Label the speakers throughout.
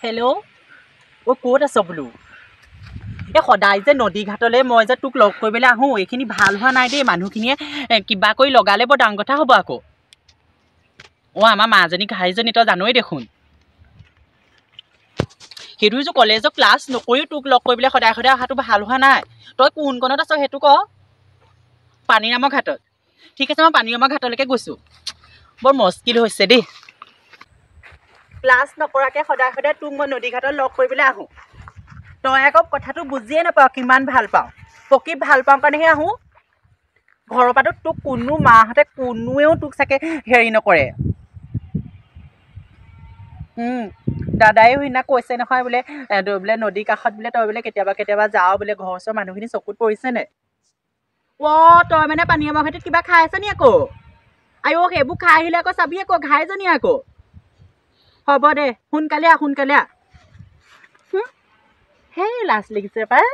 Speaker 1: hello' অ' ক'ত আছ বোলো এই সদায় যে নদী ঘাটলৈ মই যে তোক লগ কৰিবলৈ আহোঁ এইখিনি ভাল হোৱা নাই দেই মানুহখিনিয়ে কিবা কৰি লগালে বৰ ডাঙৰ কথা হ'ব আকৌ অঁ আমাৰ মাজনী ঘাইজনী তই জানই দেখোন সেইটো কলেজৰ ক্লাছ নকৰিও তোক লগ কৰিবলৈ সদায় সদায় অহাটো ভাল হোৱা নাই তই কোনকণত আছ সেইটো ক পানীৰামৰ ঘাটত ঠিক আছে মই পানীৰামৰ ঘাটলৈকে গৈছোঁ বৰ মস্কিল হৈছে দেই ক্লাছ নকৰাকৈ সদায় সদায় তোক মই নদী ঘাটত লগ কৰিবলৈ আহোঁ তই আকৌ কথাটো বুজিয়ে নাপাওঁ কিমান ভাল পাওঁ প্ৰকৃত ভাল পাওঁ কাৰণেহে আহোঁ ঘৰৰ পৰাতো তোক কোনো মাহঁতে কোনোৱেও তোক চাগে হেৰি নকৰে দাদাইও সিদিনা কৈছে নহয় বোলে বোলে নদীৰ কাষত বোলে তই বোলে কেতিয়াবা যাওঁ বোলে ঘৰ ওচৰৰ মানুহখিনি চকুত পৰিছেনে অঁ তই মানে পানীৰামৰ ঘাটত কিবা খাই আছ নি আকৌ আইঅ সেইবোৰ খাই আহিলে আকৌ চাবি আকৌ ঘাইজনী আকৌ হ'ব দে সোনকালে আহ সেই লাজ লাগিছে পাই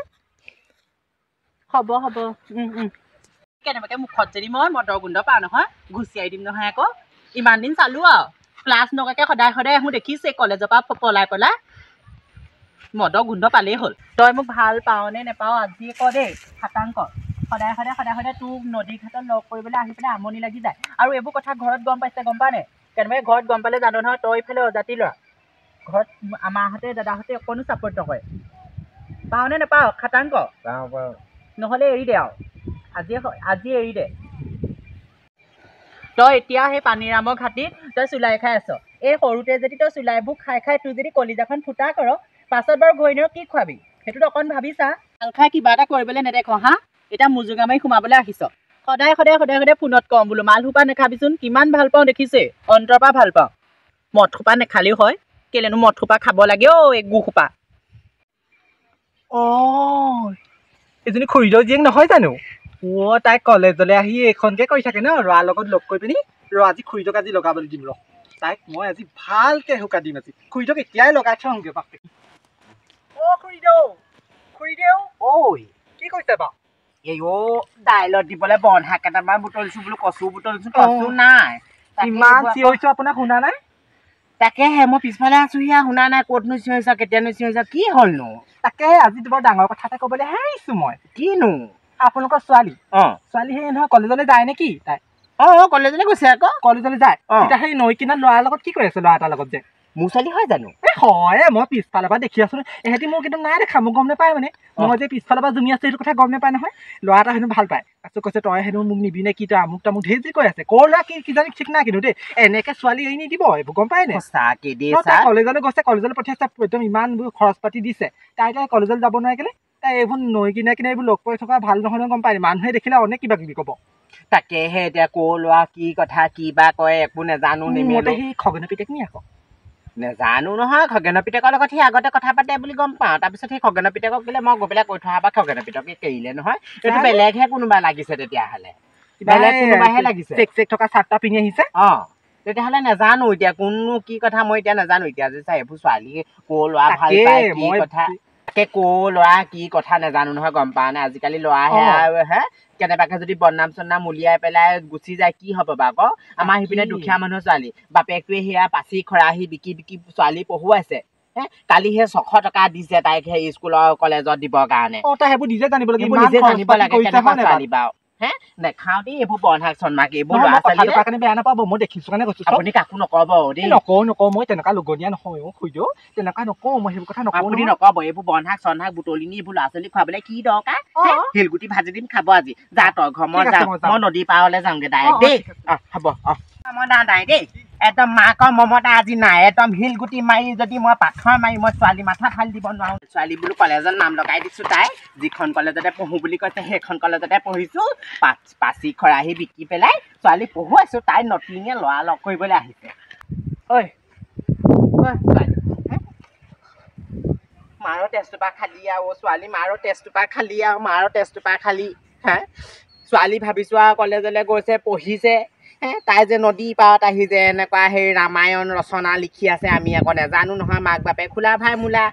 Speaker 1: হ'ব কেনেবাকে মুখত যদি মই মদৰ গোন্ধ পাওঁ নহয় গুচিয়াই দিম নহয় আকৌ ইমান দিন চালো আৰু ক্লাছ নকৰাকৈ সদায় সদায় আহোঁ দেখিছে কলেজৰ পৰা পলাই মদৰ গোন্ধ পালেই হ'ল তই মোক ভাল পাওঁনে নেপাওঁ আজি ক দেই খাটাং কৰ সদায় সদায় তোক নদী ঘাটত লগ কৰিবলৈ আহি পেলাই আমনি লাগি যায় আৰু এইবোৰ কথা ঘৰত গম পাইছে গম পা নে কেনেবাকে ঘৰত গম পালে জানো নহয় তই ইফালে অজাতি ল'ৰা ঘৰত আমাহঁতে দাদাহঁতে অকণো ছাপৰ্ট নকৰে পাওঁনে নেপাওঁ খাটাং কৰ নহ'লে এৰি দে আৰু আজি এৰি দে তই এতিয়া সেই পানীৰামৰ ঘাটিত তই চুলাই খাই আছ এই সৰুতে যদি তই চুলাইবোৰ খাই তোৰ যদি কলিজাখন ফুটা কৰ পাছত বাৰু ঘৈণীয়েৰক কি খুৱাবি সেইটোতো অকণ ভাবিছা ভাল খাই কিবা এটা কৰিবলৈ নেদেখ হা এতিয়া মোজোঙা মাৰি সোমাবলৈ আহিছ সদায় ফোনত কওঁ বোলো মালসোপা নাখাবিচোন কিমান ভাল পাওঁ দেখিছে অন্তৰৰ পৰা ভাল পাওঁ মদসোপা নেখালেও হয় কেলেনো মদসোপা খাব লাগে অ' এই গুসোপা
Speaker 2: এজনী খুৰীদেউ জীয়েক নহয় জানো অ' তাই কলেজলৈ আহি এইখনকে কৰি থাকে ন ল'ৰাৰ লগত লগ কৰি পিনি আজি খুৰীদেউক আজি লগাবলৈ দিম তাইক মই আজি ভালকে শুকা দিম আজি খুৰীদেউক এতিয়াই লগাই থওঁগে বাপে অ' খুৰীদেউ ঐ কি কৈছে বাৰু
Speaker 1: এই দাইলত দিবলৈ বন্ধা কেইটামান বুটলিছো বোলো কচু নাই
Speaker 2: ইমান চিঞৰিছো আপোনাক শুনা নাই
Speaker 1: তাকেহে মই পিছফালে আছো হিয়া শুনা নাই ক'তনো চিঞৰিছা কেতিয়ানো চিঞৰিছা কি হ'লনো
Speaker 2: তাকে আজি বৰ ডাঙৰ কথা এটা ক'বলৈ আহিছো মই
Speaker 1: কিনো
Speaker 2: আপোনালোকৰ ছোৱালী সেই নহয় কলেজলৈ যায় নেকি তাই
Speaker 1: কলেজলৈ গৈছে আকৌ
Speaker 2: কলেজলৈ যায় এতিয়া সেই নৈ কিনাৰত ল'ৰাৰ লগত কি কৰি আছে ল'ৰা এটাৰ লগত যে
Speaker 1: মোৰ ছোৱালী হয় জানো
Speaker 2: হয় মই পিছফালৰ পৰা দেখি আছো এহেঁতি মোৰ কিন্তু নাই দেখা মোক গম নাপায় মানে মই যে পিছফালৰ পৰা জুমি আছো সেইটো কথা গম নাপায় নহয় ল'ৰা এটা হেনো ভাল পায় তাৰপিছত কৈছে তই হেনো মোক নিবি নে কি তই আমুক তামুক ঢেৰ যি কৈ আছে ক'ৰ ল'ৰা কি জানি ঠিক নাই কিন্তু দেই এনেকে ছোৱালী এৰি নিদিব এইবোৰ গম পায় নে কলেজলৈ গৈছে কলেজলৈ পঠিয়াইছে একদম ইমান খৰচ পাতি দিছে তাই কলেজলৈ যাব নোৱাৰে কেলে তাই এইবোৰ নৈ কিনাৰে এইবোৰ লগ কৰি থকা ভাল নহয় গম পায় মানুহে দেখিলে অনেক কিবা কিবি ক'ব
Speaker 1: তাকেহে এতিয়া ক'ৰ ল'ৰা কি কথা কি বা কয় একো নেজানো
Speaker 2: নিমিলে সি খগেনৰ পিতেক নি আকৌ
Speaker 1: নেজানো নহয় খগেনৰ পিতেকৰ লগত সি আগতে কথা পাতে বুলি গম পাওঁ তাৰপিছত সেই খগেনৰ পিতেকক বোলে মই গৈ পেলাই কৈ থোৱা বা খগেনৰ পিতেকে এৰিলে নহয় এইটো বেলেগহে কোনোবা লাগিছে তেতিয়াহ'লে বেলেগ কোনোবাহে লাগিছে
Speaker 2: চেক থকা চাৰ্ট এটা পিন্ধি আহিছে
Speaker 1: তেতিয়াহ'লে নেজানো এতিয়া কোননো কি কথা মই এতিয়া নেজানো এতিয়া যে চাই এইবোৰ ছোৱালী ক'ৰ ল'ৰা ভাল পায় কি কথা তাকে ক'ৰ ল'ৰা কি কথা নেজানো নহয় গম পাওঁ নে আজিকালি ল'ৰা হে কেনেবাকে যদি বদনাম চদনাম উলিয়াই পেলাই গুচি যায় কি হ'ব বা আকৌ আমাৰ সিপিনে দুখীয়া মানুহৰ ছোৱালী বাপেকটোৱে সেয়া পাচি খৰাহি বিকি ছোৱালী পঢ়ুৱাইছে কালি সেই 600 টকা দিছে তাইক সেই স্কুলৰ কলেজত দিবৰ কাৰণে
Speaker 2: তাই সেইবোৰ নিজে জানিব লাগে
Speaker 1: ছোৱালী বাৰু নেখাওঁ দেই এইবোৰ বন্ধা চন্মাক এইবোৰ ল'ৰা ছোৱালী
Speaker 2: কাৰণে বেয়া নাপাব মই দেখিছো কাৰণে কৈছো
Speaker 1: আপুনি কাকো নকব দেই
Speaker 2: নকওঁ মই তেনেকুৱা লগনীয়া নহয় খুইদেউ তেনেকুৱা নকওঁ মই সেইবোৰ কথা নকওঁ
Speaker 1: আপুনি নকব এইবোৰ বন্ধাক চন্ধাক বুটলি নি এইবোৰ ল'ৰা ছোৱালী খুৱাবলৈ কি দৰকাৰ শিলগুটি ভাজি দিম খাব আজি যা তই ঘৰ মই যাওঁ মই নদী পাৰলৈ যাওঁগে ডাইৰেক্ট দেই হ'ব মই দাদাই দেই একদম মাকৰ মমতা আজি নাই একদম শিলগুটি মাৰি যদি মই পাথৰ মাৰি মই ছোৱালী মাথা ফালি দিব নোৱাৰো ছোৱালী বোলো কলেজত নাম লগাই দিছো তাই যিখন কলেজতে পঢ়ো বুলি কৈছে সেইখন কলেজতে পঢ়িছো পাচি খৰাহি বিকি পেলাই ছোৱালী পঢ়ুৱাইছো তাই নতুনকে ল'ৰা লগ কৰিবলৈ আহিছে ঐ মাৰৰ তেজটোপা খালি আৰু ছোৱালী মাৰৰ তেজটোপা খালি আৰু মাৰৰ তেজটোপা খালি ছোৱালী ভাবিছো আৰু কলেজলৈ গৈছে পঢ়িছে তাই যে নদী পাৰত আহি যে এনেকুৱা সেই ৰামায়ণ ৰচনা লিখি আছে আমি আকৌ নেজানো নহয় মাক বাপে খোলা ভাই মোলা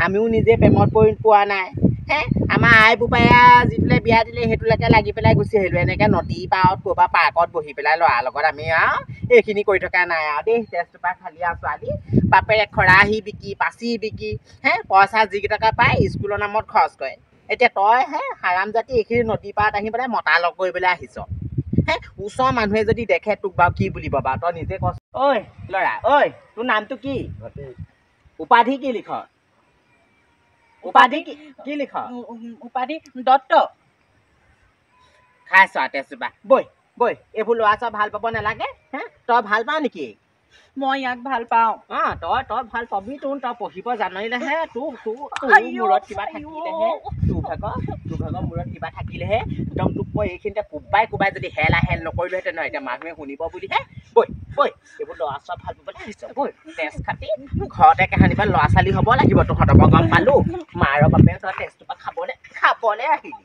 Speaker 1: আমিও নিজে প্ৰেমত পৰি পোৱা নাই
Speaker 3: হে আমাৰ আই বোপায়া যিটোলে বিয়া দিলে সেইটোলৈকে লাগি পেলাই গুচি আহিলোঁ এনেকৈ নদী পাৰত ক'ৰবাত পাৰ্কত বহি পেলাই ল'ৰাৰ লগত আমি আৰু এইখিনি কৰি থকা নাই আৰু দেই তেজটোপা খালি আৰু ছোৱালী বাপেৰে খৰাহি বিকি পাচি বিকি হে পইচা যিকেইটকা পায় স্কুলৰ নামত খৰচ কৰে এতিয়া তই হে হাৰাম জাতি এইখিনি নদী পাৰত আহি পেলাই মতা লগ কৰিবলৈ আহিছ হে ওচৰৰ মানুহে যদি দেখে তোক বাৰু কি বুলিব বাৰু তই নিজে কছ ঐ ল'ৰা ঐ তোৰ নামটো কি উপাধি কি লিখ উপাধি কি লিখ
Speaker 1: উপাধি দত্ত
Speaker 3: খাইছ তেজোপা বৈ বৈ এইবোৰ ল'ৰা ছোৱালী ভাল পাব নালাগে হে তই ভাল পাৱ নেকি
Speaker 1: মই ইয়াক ভাল পাওঁ
Speaker 3: তই ভাল পাবি তোৰ তই পঢ়িব জানিলেহে তোৰ মূৰত কিবা থাকিলেহে তোৰ ভাগৰ মূৰত কিবা থাকিলেহে একদম তোক মই এইখিনিতে কোবাই যদি হেল নকৰিলোহেঁতেন নহয় এতিয়া মানুহে শুনিব বুলিহে বৈ বৈ এইবোৰ ল'ৰা ছোৱালী ভাল পাবলৈ আহিছ বৈ তেজ খাতি ঘৰতে কাহানিবা ল'ৰা ছোৱালী হ'ব লাগিব তহঁতৰ গম পালোঁ মাৰৰ বাপে তই তেজটোপা খাবলৈ আহিলি